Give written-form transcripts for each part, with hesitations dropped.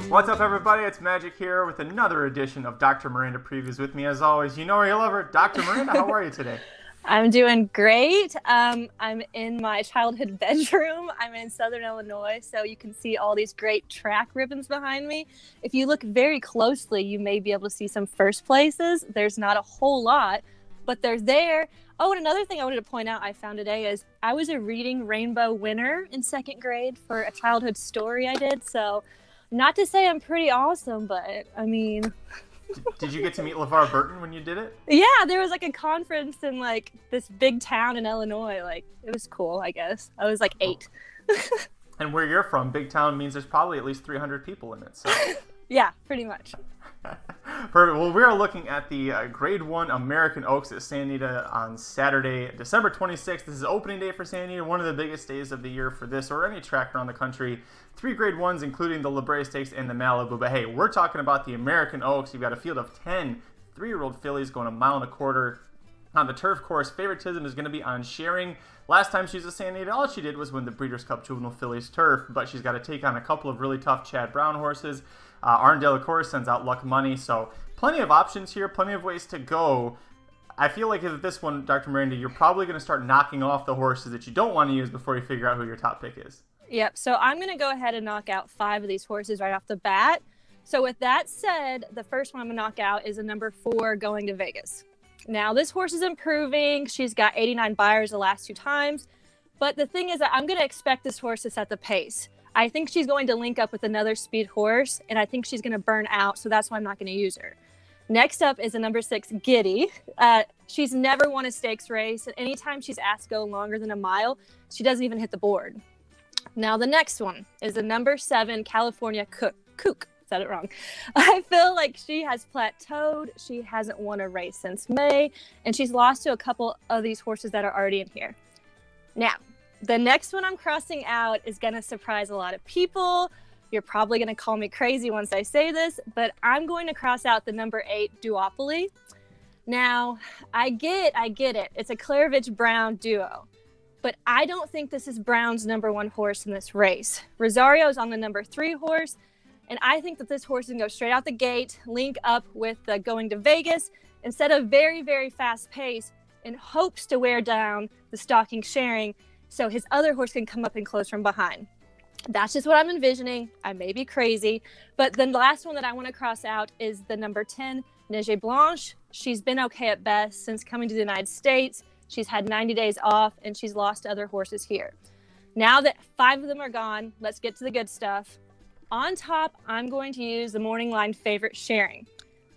What's up, everybody? It's Magic here with another edition of Dr. Miranda Previews. With me, as always, you know her, you love her, Dr. Miranda. How are you today? I'm doing great. I'm in my childhood bedroom. I'm in Southern Illinois, so you can see all these great track ribbons behind me. If you look very closely, you may be able to see some first places. There's not a whole lot, but they're there. Oh, and another thing I wanted to point out I found today is I was a Reading Rainbow winner in second grade for a childhood story I did. So not to say I'm pretty awesome, but I mean... Did you get to meet LeVar Burton when you did it? Yeah, there was like a conference in like this big town in Illinois. Like, it was cool, I guess. I was like 8. And where you're from, big town means there's probably at least 300 people in it. So. Yeah, pretty much. Perfect. Well, we are looking at the Grade 1 American Oaks at Santa Anita on Saturday, December 26th. This is opening day for Santa Anita, one of the biggest days of the year for this or any track around the country. 3 Grade 1s, including the La Brea Stakes and the Malibu. But hey, we're talking about the American Oaks. You've got a field of 10 3-year-old fillies going 1.25 miles on the turf course. Favoritism is going to be on Sharing. Last time she was at Santa Anita, all she did was win the Breeders' Cup Juvenile Fillies turf, but she's got to take on a couple of really tough Chad Brown horses. Arndale, of course, sends out Luck Money, so plenty of options here, plenty of ways to go. I feel like at this one, Dr. Miranda, you're probably going to start knocking off the horses that you don't want to use before you figure out who your top pick is. Yep, so I'm going to go ahead and knock out 5 of these horses right off the bat. So with that said, the first one I'm going to knock out is a number 4, Going to Vegas. Now, this horse is improving. She's got 89 buyers the last 2 times. But the thing is that I'm going to expect this horse to set the pace. I think she's going to link up with another speed horse, and I think she's going to burn out, so that's why I'm not going to use her. Next up is a number 6, Giddy. She's never won a stakes race, and anytime she's asked to go longer than a mile, she doesn't even hit the board. Now, the next one is the number 7, California Kook. Said it wrong. I feel like she has plateaued. She hasn't won a race since May, and she's lost to a couple of these horses that are already in here. Now, the next one I'm crossing out is going to surprise a lot of people. You're probably going to call me crazy once I say this, but I'm going to cross out the number 8, Duopoly. Now, I get it. It's a Claridge Brown duo, but I don't think this is Brown's number 1 horse in this race. Rosario's on the number 3 horse, and I think that this horse can go straight out the gate, link up with the Going to Vegas, instead of very, very fast pace, in hopes to wear down the stalking Sharing, so his other horse can come up and close from behind. That's just what I'm envisioning. I may be crazy, but the last one that I want to cross out is the number 10, Neige Blanche. She's been okay at best since coming to the United States. She's had 90 days off, and she's lost to other horses here. Now that 5 of them are gone, let's get to the good stuff. On top, I'm going to use the morning line favorite, Sharing.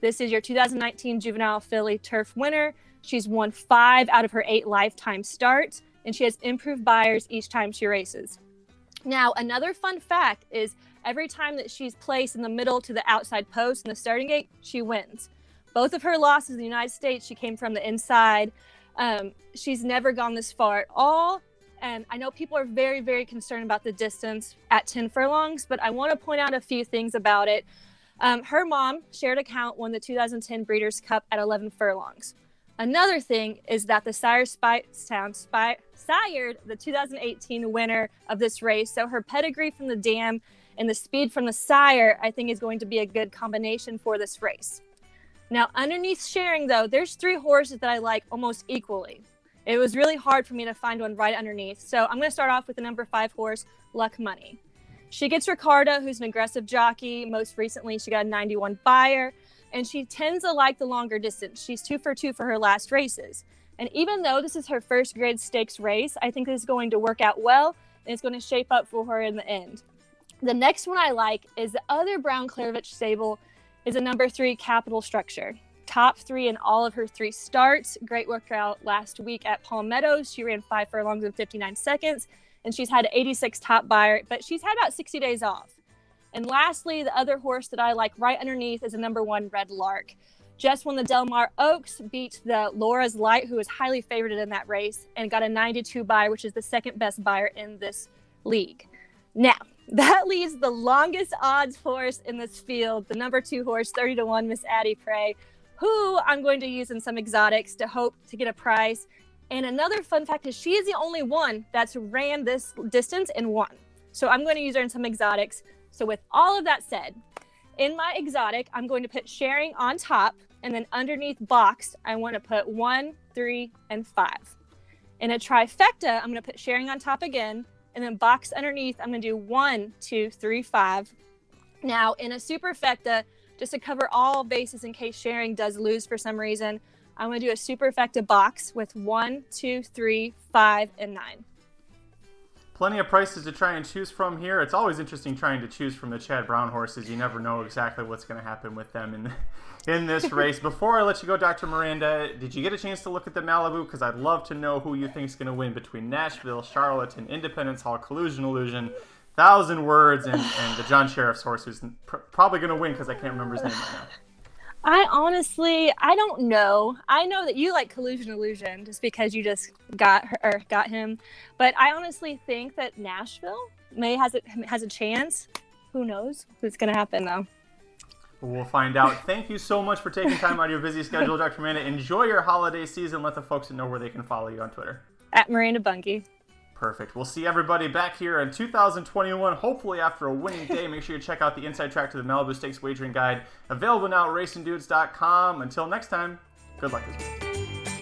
This is your 2019 Juvenile Filly Turf winner. She's won 5 out of her 8 lifetime starts, and she has improved buyers each time she races. Now, another fun fact is every time that she's placed in the middle to the outside post in the starting gate, she wins. Both of her losses in the United States, she came from the inside. She's never gone this far at all. And I know people are very, very concerned about the distance at 10 furlongs, but I want to point out a few things about it. Her mom, Shared Account, won the 2010 Breeders' Cup at 11 furlongs. Another thing is that the sire sired the 2018 winner of this race. So her pedigree from the dam and the speed from the sire, I think, is going to be a good combination for this race. Now, underneath Sharing, though, there's 3 horses that I like almost equally. It was really hard for me to find one right underneath. So I'm going to start off with the number 5 horse, Luck Money. She gets Ricardo, who's an aggressive jockey. Most recently, she got a 91 buyer. And she tends to like the longer distance. She's 2 for 2 for her last races. And even though this is her first grade stakes race, I think this is going to work out well, and it's going to shape up for her in the end. The next one I like is the other Brown Claridge stable is a number 3, Capital Structure. Top 3 in all of her 3 starts. Great workout last week at Palm Meadows. She ran 5 furlongs in 59 seconds, and she's had 86 top buyer, but she's had about 60 days off. And lastly, the other horse that I like right underneath is a number 1, Red Lark. Just won the Del Mar Oaks, beat the Laura's Light, who was highly favored in that race, and got a 92 buyer, which is the second best buyer in this league. Now, that leaves the longest odds horse in this field, the number 2 horse, 30-1, Miss Addie Prey, who I'm going to use in some exotics to hope to get a price. And another fun fact is she is the only one that's ran this distance and won. So I'm going to use her in some exotics. So with all of that said, In my exotic, I'm going to put sharing on top, and then underneath boxed, I want to put 1, 3, and 5. In a trifecta, I'm going to put sharing on top again, and then boxed underneath, I'm going to do 1, 2, 3, 5. Now, in a superfecta, just to cover all bases in case sharing does lose for some reason, I'm going to do a superfecta box with 1, 2, 3, 5, and 9. Plenty of prices to try and choose from here. It's always interesting trying to choose from the Chad Brown horses. You never know exactly what's going to happen with them in this race. Before I let you go, Dr. Miranda, did you get a chance to look at the Malibu? Because I'd love to know who you think is going to win between Nashville, Charlotte, and Independence Hall, Collusion Illusion, 1,000 Words, and the John Sheriff's horse, who's probably going to win because I can't remember his name right now. I don't know. I know that you like Collusion Illusion just because you just got him. But I honestly think that Nashville has a chance. Who knows what's going to happen, though. We'll find out. Thank you so much for taking time out of your busy schedule, Dr. Miranda. Enjoy your holiday season. Let the folks know where they can follow you on Twitter. At Miranda Bunky. Perfect. We'll see everybody back here in 2021, hopefully after a winning day. Make sure you check out the Inside Track to the Malibu Stakes Wagering Guide. Available now at racingdudes.com. Until next time, good luck this week.